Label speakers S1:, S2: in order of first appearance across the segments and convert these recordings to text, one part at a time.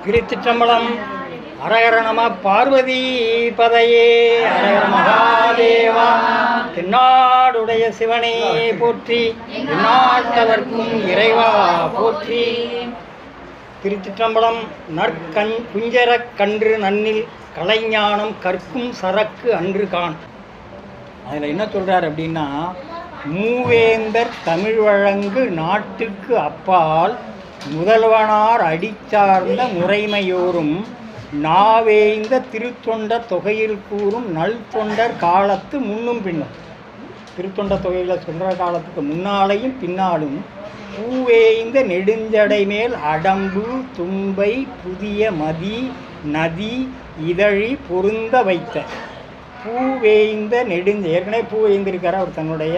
S1: திருச்சிற்றம்பலம். அரகர நம பார்வதி பதையே, அரகர மகாதேவா. தென்னாடுடைய சிவனே போற்றி, எந்நாட்டவர்க்கும் இறைவா போற்றி. திருச்சிற்றம்பலம். குஞ்சரக் கன்று நன்னில் கலைஞானம் கற்கும் சரக்கு அன்று கான். அதில் என்ன சொல்கிறார் அப்படின்னா, மூவேந்தர் தமிழ் வழங்கு நாட்டுக்கு அப்பால் முதல்வனார் அடிச்சார்ந்த முறைமையோரும் நாவேய்ந்த திருத்தொண்ட தொகையில் கூறும் நல் தொண்டர் காலத்து முன்னும் பின்னும். திருத்தொண்ட தொகையில் சொல்கிற காலத்துக்கு முன்னாலையும் பின்னாலும் பூவேய்ந்த நெடுஞ்சடை மேல் அடம்பு தும்பை புதிய மதி நதி இதழி பொருந்த வைத்த பூவேய்ந்த ஏற்கனவே பூ வேய்ந்திருக்காரு அவர் தன்னுடைய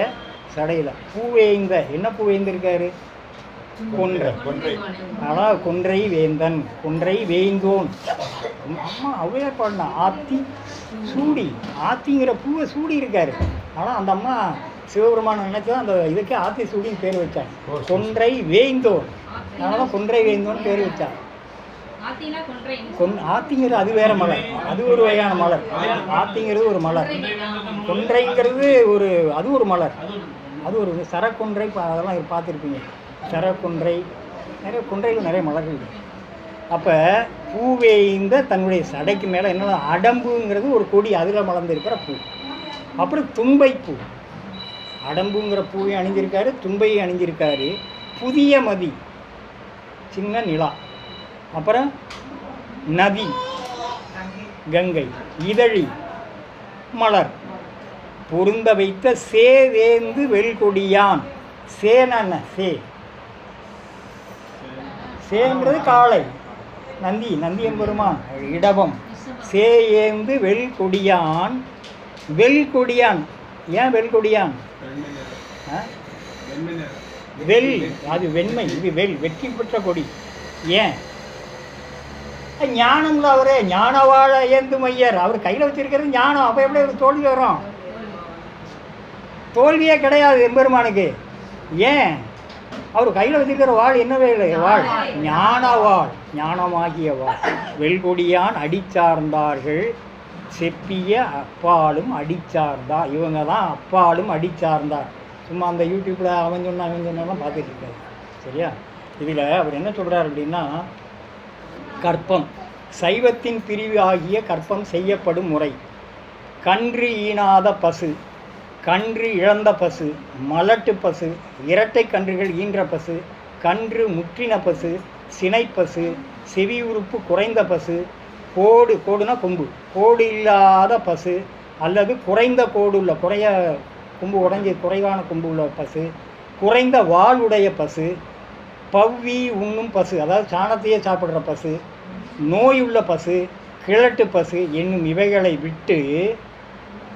S1: சடையில். பூவேய்ந்த என்ன பூ வேய்ந்திருக்காரு? கொன்றை. அதான் கொன்றை வேந்தன், கொன்றை வேய்ந்தோன். அம்மா அவையே பாடினா ஆத்தி சூடி, ஆத்திங்கிற பூவை சூடி இருக்காரு. ஆனால் அந்த அம்மா சிவபெருமான் நினைச்சா அந்த இதுக்கே ஆத்தி சூடின்னு பேர் வச்சாங்க. கொன்றை வேய்ந்தோன், அதனால கொன்றை வேய்ந்தோன்னு பேர் வச்சாங்க. ஆத்திங்கிறது அது வேற மலர், அது ஒரு வகையான மலர். ஆத்திங்கிறது ஒரு மலர், கொன்றைங்கிறது அது ஒரு மலர், அது ஒரு சரக்கொன்றை. அதெல்லாம் பார்த்துருப்பீங்க, சரக்கொன்றை. நிறைய கொன்றையில் நிறைய மலர்கள் இருக்கு. அப்போ பூவேய்ந்த தன்னுடைய சடைக்கு மேலே என்ன அடம்புங்கிறது ஒரு கொடி, அதில் மலர்ந்துருக்கிற பூ. அப்புறம் தும்பைப்பூ, அடம்புங்கிற பூவையும் அணிஞ்சிருக்காரு, தும்பையும் அணிஞ்சிருக்காரு. புதிய மதி சின்ன நிலா, அப்புறம் நதி கங்கை, இதழி மலர் பொருந்த வைத்த சேவேந்து வெல்கொடியான். சேன சேங்கிறது காளை, நந்தி எம்பெருமான் இடபம். சேஏந்து வெல்கொடியான். வெல்கொடியான் ஏன் வெல்கொடியான்? வெல் அது வெண்மை, இது வெற்றி பெற்ற கொடி. ஏன்? ஞானம்ல அவரே, ஞானவாழ ஏந்து மையர். அவர் கையில் வச்சிருக்கிறது ஞானம். அப்போ எப்படி ஒரு தோல்வி வரும்? தோல்வியே கிடையாது எம்பெருமானுக்கு. ஏன்? அவர் கையில் வச்சிருக்கிற வாழ் என்ன வேலை? வாழ் ஞானவாள், ஞானமாகிய வாழ். வெல்கொடியான் அடிச்சார்ந்தார்கள் செப்பிய அப்பாலும் அடிச்சார்ந்தார். இவங்க தான் அப்பாலும் அடிச்சார்ந்தார். சும்மா அந்த யூடியூப்பில் அவன் சொன்னாலாம் பார்த்துட்டு இருக்காரு. சரியா? இதில் அவர் என்ன சொல்கிறார் அப்படின்னா, கற்பம் சைவத்தின் பிரிவு ஆகிய கற்பம் செய்யப்படும் முறை. கன்று ஈனாத பசு, கன்று இழந்த பசு, மலட்டு பசு, இரட்டை கன்றுகள் ஈன்ற பசு, கன்று முற்றின பசு, சினைப்பசு, செவி உறுப்பு குறைந்த பசு, கோடுனா கொம்பு, கோடு இல்லாத பசு அல்லது குறைந்த கோடு உள்ள, கொம்பு உடைஞ்சி குறைவான கொம்பு உள்ள பசு, குறைந்த வாளுடைய பசு, பவ்வி உண்ணும் பசு, அதாவது சாணத்தையே சாப்பிட்ற பசு, நோயுள்ள பசு, கிழட்டு பசு என்னும் இவைகளை விட்டு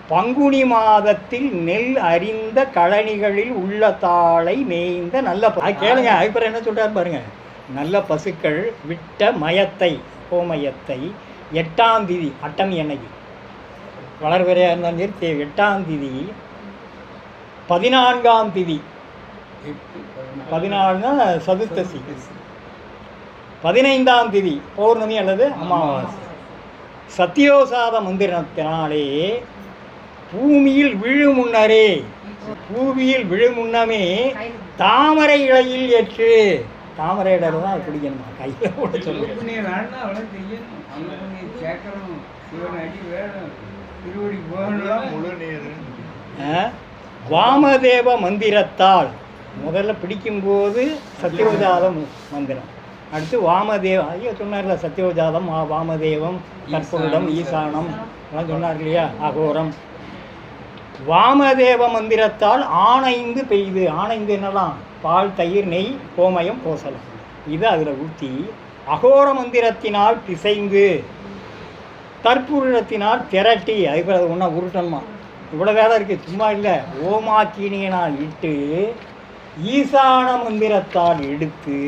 S1: பங்குனி மாதத்தில் நெல் அறிந்த கழனிகளில் உள்ள தாளை மேய்ந்த நல்ல பசு. கேளுங்க, அதுக்கப்புறம் என்ன சொல்கிறாரு பாருங்க. நல்ல பசுக்கள் விட்ட மயத்தை, கோமயத்தை 8ஆம் தேதி, அட்டமி அன்னைக்கு வளர்வரையாக இருந்தாலும் சரி, 8ஆம் தேதி 14ஆம் தேதி, 14 சதுர்த்தசி, 15ஆம் தேதி பௌர்ணமி அல்லது அமாவாசை, சத்தியோசாத மந்திரத்தினாலே பூமியில் விழுமுன்னரே, பூமியில் விழுமுன்னமே தாமரை இலையில் ஏற்று. தாமரை இடம் தான் பிடிக்கணுமா? கையில் கூட சொல்லுங்க. வாமதேவ மந்திரத்தால் முதல்ல பிடிக்கும்போது சத்தியோஜாதம் மந்திரம், அடுத்து வாமதேவம். ஐயோ சொன்னார்ல, சத்தியோஜாதம், வாமதேவம், கற்புடம், ஈசானம் எல்லாம் சொன்னார் இல்லையா? அகோரம். வாமதேவ மந்திரத்தால் ஆணைந்து பெய்து. ஆணைந்து என்னலாம்? பால், தயிர், நெய், கோமயம், கோசலம் இது அதில் ஊற்றி, அகோர மந்திரத்தினால் பிசைந்து, தற்புருடத்தினால் திரட்டி, அதுக்கு அது ஒன்றா உருட்டணுமா? இவ்வளோ வேலை இருக்குது, சும்மா இல்லை. ஓமாக்கினியினால் இட்டு, ஈசான மந்திரத்தால் எடுத்து,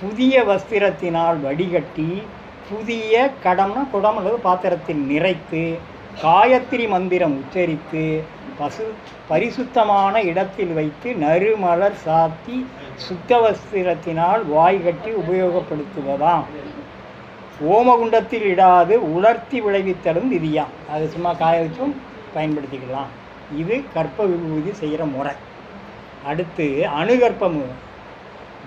S1: புதிய வஸ்திரத்தினால் வடிகட்டி, புதிய கடம்னா குடம் அல்லது பாத்திரத்தில் நிறைத்து, காயத்ரி மந்திரம் உச்சரித்து பரிசுத்தமான இடத்தில் வைத்து நறுமலர் சாத்தி சுத்தவஸ்திரத்தினால் வாய் கட்டி உபயோகப்படுத்துவதாம். ஓமகுண்டத்தில் இடாது உலர்த்தி விளைவித்தலும் விதியாம். அது சும்மா காய வச்சும் பயன்படுத்திக்கலாம். இது கற்ப விபூதி செய்கிற முறை. அடுத்து அணுகற்பம்.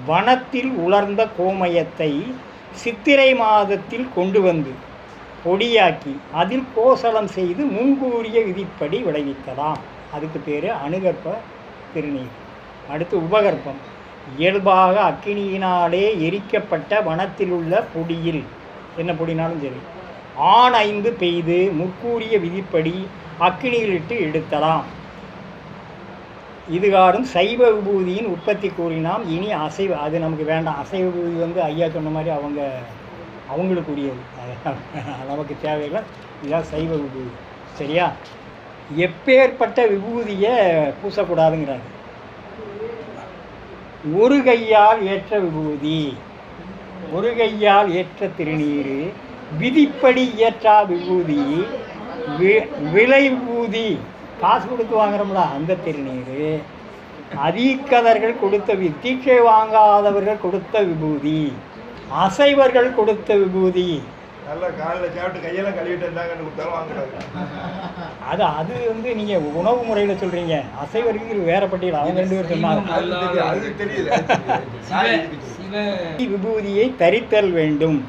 S1: வனத்தில் உலர்ந்த கோமயத்தை சித்திரை மாதத்தில் கொண்டு வந்து பொடியாக்கி அதில் கோசலம் செய்து முன்கூறிய விதிப்படி விளைவிக்கலாம். அதுக்கு பேர் அணுகற்ப திருநீர். அடுத்து உபகற்பம். இயல்பாக அக்கினியினாலே எரிக்கப்பட்ட வனத்தில் உள்ள பொடியில், என்ன பொடினாலும் சரி, ஆண் 5 பெய்து முற்கூறிய விதிப்படி அக்கினியிலிட்டு எடுத்தலாம். இதுகாரும் சைவ விபூதியின் உற்பத்தி கூறினாம். இனி அசைவ, அது நமக்கு வேண்டாம். அசைவ விபூதி ஐயா சொன்ன மாதிரி அவங்களுக்குரியது, நமக்கு தேவையில்லை. இதுதான் சைவ விபூதி. சரியா? எப்பேற்பட்ட விபூதியை பூசக்கூடாதுங்கிறாங்க. ஒரு கையால் ஏற்ற விபூதி, ஒரு கையால் ஏற்ற திருநீர், விதிப்படி ஏற்றா விபூதி, விலை விபூதி, காசு கொடுத்து வாங்குறோம்ல அந்த திருநீர், அதீக்கதர்கள் கொடுத்த தீட்சை வாங்காதவர்கள் கொடுத்த விபூதி, அசைவர்கள் கொடுத்த விபூதி. அது நீங்கள் உணவு முறையில் சொல்கிறீங்க. அசைவர்கள் வேற பட்டியல், அவங்க 2 பேர் சொன்னாங்க. விபூதியை தரித்தல் வேண்டும்.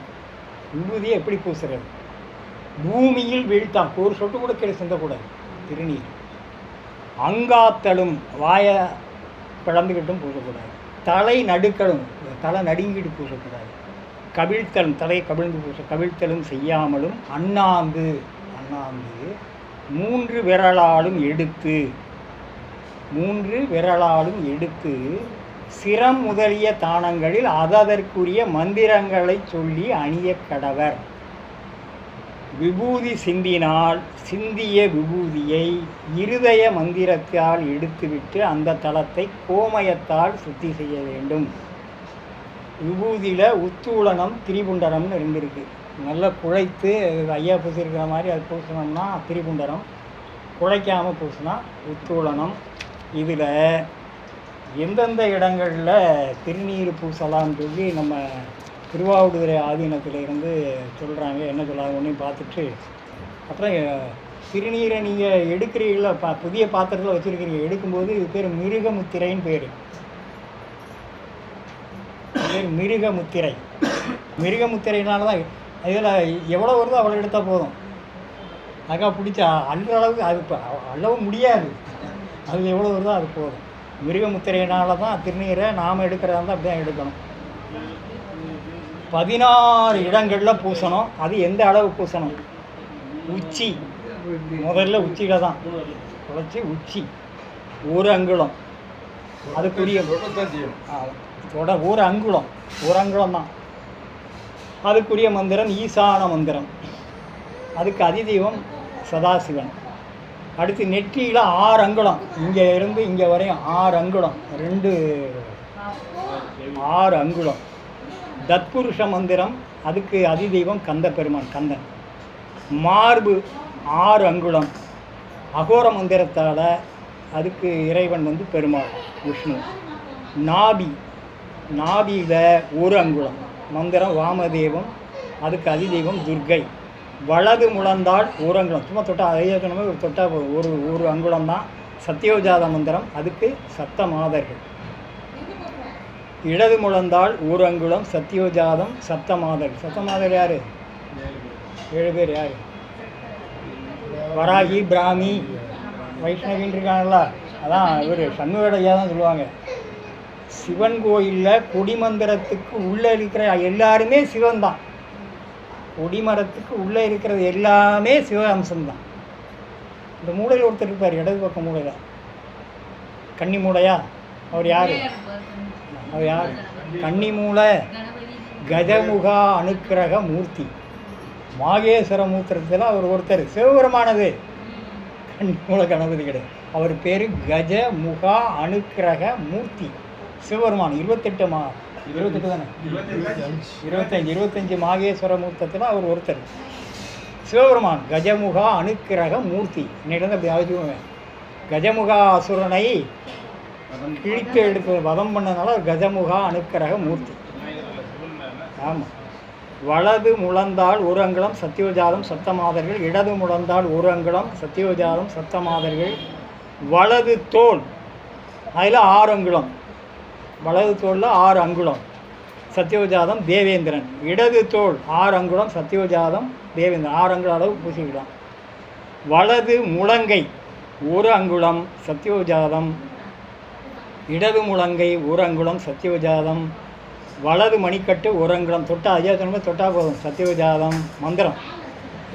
S1: விபூதியை எப்படி பூசுறது? பூமியில் வீழ்த்தான், ஒரு சொட்டு கூட கீழே சிந்தக்கூடாது திருநீர். அங்காத்தலும், வாயை பிளந்துக்கிட்டும் பூசக்கூடாது. தலை நடுக்கலும், தலை நடுங்கிட்டு பூசக்கூடாது. கவிழ்த்தலும், தலையை கவிழ்ந்து கவிழ்த்தலும் செய்யாமலும் அண்ணாந்து 3 விரலாலும் எடுத்து சிரம் முதலிய தானங்களில் அதற்குரிய மந்திரங்களை சொல்லி அணிய கடவர். விபூதி சிந்தினால் சிந்திய விபூதியை இருதய மந்திரத்தால் எடுத்துவிட்டு அந்த தலத்தை கோமயத்தால் சுத்தி செய்ய வேண்டும். விபூதியில் உத்தூளனம் திரிபுண்டரம்னு இருந்திருக்கு. நல்லா குழைத்து ஐயா பூசிருக்கிற மாதிரி அது பூசணும்னா திரிபுண்டரம், குழைக்காமல் பூசினா உத்தூளனம். இதில் எந்தெந்த இடங்களில் திருநீர் பூசலாம்னு சொல்லி நம்ம திருவாவடுதுறை ஆதீனத்திலேருந்து சொல்கிறாங்க. என்ன சொல்லாத ஒன்றையும் பார்த்துட்டு அப்புறம் திருநீரை நீங்கள் எடுக்கிறீங்கள, புதிய பாத்திரத்தில் வச்சுருக்கிறீங்க, எடுக்கும்போது இது பேர் மிருகமுத்திரைன்னு பேர். மிருகமுத்திரை. மிருகமுத்திரைனால தான் இதில் எவ்வளோ வருதோ அவ்வளோ எடுத்தால் போதும். அதுக்காக பிடிச்சா அள்ளுற அளவுக்கு அது அள்ளவும் முடியாது. அது எவ்வளோ வருதோ அது போதும். மிருகமுத்திரையினால தான் திருநீரை நாம் எடுக்கிறதா இருந்தால் அப்படி தான் எடுக்கணும். 16 இடங்களில் பூசணும். அது எந்த அளவு பூசணும்? உச்சி, முதல்ல உச்சியில் தான் குறைச்சி உச்சி 1 அங்குலம். அதுக்குரிய ஒரு அங்குலம் தான். அதுக்குரிய மந்திரம் ஈசான மந்திரம். அதுக்கு அதிதெய்வம் சதாசிவன். அடுத்து நெற்றியில் 6 அங்குலம், இங்கே இருந்து இங்கே வரையும் 6 அங்குலம், 6 அங்குலம். தத்புருஷ மந்திரம், அதுக்கு அதிதெய்வம் கந்த பெருமான், கந்தன். மார்பு 6 அங்குலம். அகோர மந்திரத்தால் அதுக்கு இறைவன் பெருமாள் விஷ்ணு. நாபியில் 1 அங்குலம் மந்திரம் வாமதேவம், அதுக்கு அதிதெய்வம் துர்கை. வலது முழந்தாள் 1 அங்குலம், சும்மா தொட்டா ஐயக்கணமே தொட்டால் ஒரு அங்குலம் தான். சத்யோஜாத மந்திரம், அதுக்கு சப்த மாதர்கள். இடது முழந்தாள் 1 அங்குலம், சத்யோஜாதம், சப்த மாதர்கள். சப்த மாதர்கள் யார்? 7 பேர். யார்? வராகி, பிராமி, வைஷ்ணவின்னு இருக்காங்களா, அதான் இவர் சண்முகடையா தான் சொல்லுவாங்க. சிவன் கோயிலில் கொடிமந்திரத்துக்கு உள்ளே இருக்கிற எல்லாருமே சிவன் தான். கொடிமரத்துக்கு உள்ளே இருக்கிறது எல்லாமே சிவ அம்சம்தான். இந்த மூளையில் ஒருத்தர் இருப்பார், இடது பக்கம் மூளையில், கன்னி மூளையா, அவர் யார்? கன்னி மூளை கஜமுகா அனுக்கிரக மூர்த்தி. மாகேஸ்வர மூத்திரத்தில் அவர் ஒருத்தர், சிவபெருமானது கன்னி மூளை கணபதி கிடையாது. அவர் பேர் கஜமுகா அனுக்கிரக மூர்த்தி சிவபெருமான். 28 தானே, 25 மாகேஸ்வர மூர்த்தத்தில் அவர் ஒருத்தர். சிவபெருமான் கஜமுகா அனுக்கிரக மூர்த்தி. இன்னிலிருந்து அப்படி ஆச்சுவேன். கஜமுகா அசுரனை கிழித்து எடுத்து வதம் பண்ணதுனால கஜமுகா அனுக்கிரக மூர்த்தி. ஆமாம். வலது முழந்தால் ஒரு அங்குலம் சத்தியோஜாதம் சப்தமாதர்கள், இடது முழந்தால் ஒரு அங்குலம் சத்தியோஜாதம் சப்தமாதர்கள், வலது தோல் அதில் 6 அங்குலம், வலது தோளில் 6 அங்குலம் சத்தியோஜாதம் தேவேந்திரன், இடது தோல் 6 அங்குலம் சத்தியோஜாதம் தேவேந்திரன், 6 அங்குல அளவு பூசிக்கலாம். வலது முழங்கை 1 அங்குலம் சத்தியோஜாதம், இடது முழங்கை 1 அங்குலம் சத்தியோஜாதம், வலது மணிக்கட்டு 1 அங்குலம் தொட்டா ஐயாத்தனமே தொட்டா போதும் சத்தியோஜாதம் மந்திரம்.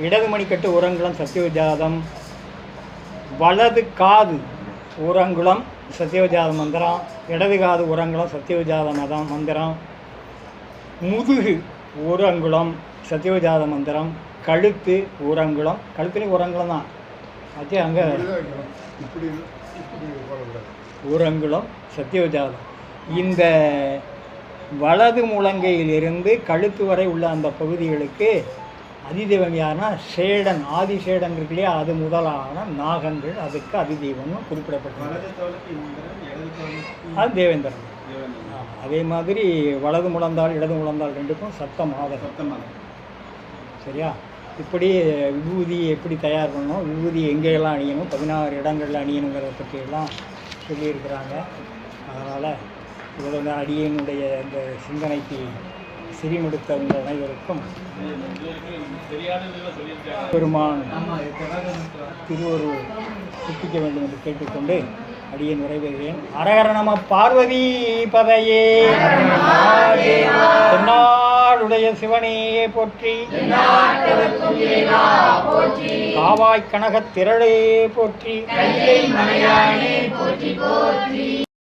S1: இடது மணிக்கட்டு 1 அங்குலம் சத்தியோஜாதம், வலது காது 1 அங்குலம் சத்தியோஜாத மந்திரம், இடது காது 1 அங்குலம் சத்தியோஜாத மந்திரம், முதுகு 1 அங்குலம் சத்தியோஜாத மந்திரம், கழுத்து 1 அங்குலம், கழுத்துலேயும் 1 அங்குலம் தான் ஆச்சு, அங்கே 1 அங்குலம் சத்தியோஜாதம். இந்த வலது முழங்கையிலிருந்து கழுத்து வரை உள்ள அந்த பகுதிகளுக்கு அதிதெய்வம் யாருன்னா சேடன், ஆதிசேடன் இருக்கு இல்லையா, அது முதலான நாகங்கள் அதுக்கு அதிதெய்வம்னு குறிப்பிடப்பட்டது. அது தேவேந்திரன். அதே மாதிரி வலது முழந்தாள் இடது முழந்தாள் ரெண்டுக்கும் சப்தமாதம். சரியா? இப்படி விபூதி எப்படி தயார் பண்ணணும், விபூதி எங்கெல்லாம் அணியணும், 16 இடங்களில் அணியணுங்கிறத பற்றியெல்லாம் சொல்லியிருக்கிறாங்க. அதனால் இவ்வளவு அடியனுடைய இந்த சிந்தனைக்கு சிறிமெடுத்த உங்கள் அனைவருக்கும் பெருமான் திருவருள் சித்திக்க வேண்டும் என்று கேட்டுக்கொண்டு அடியேன் நிறைவேறுகிறேன். அரஹர நம பார்வதி பதையே. தென்னாடுடைய சிவனையே போற்றி, காவாய் கனகத் திரளே போற்றி.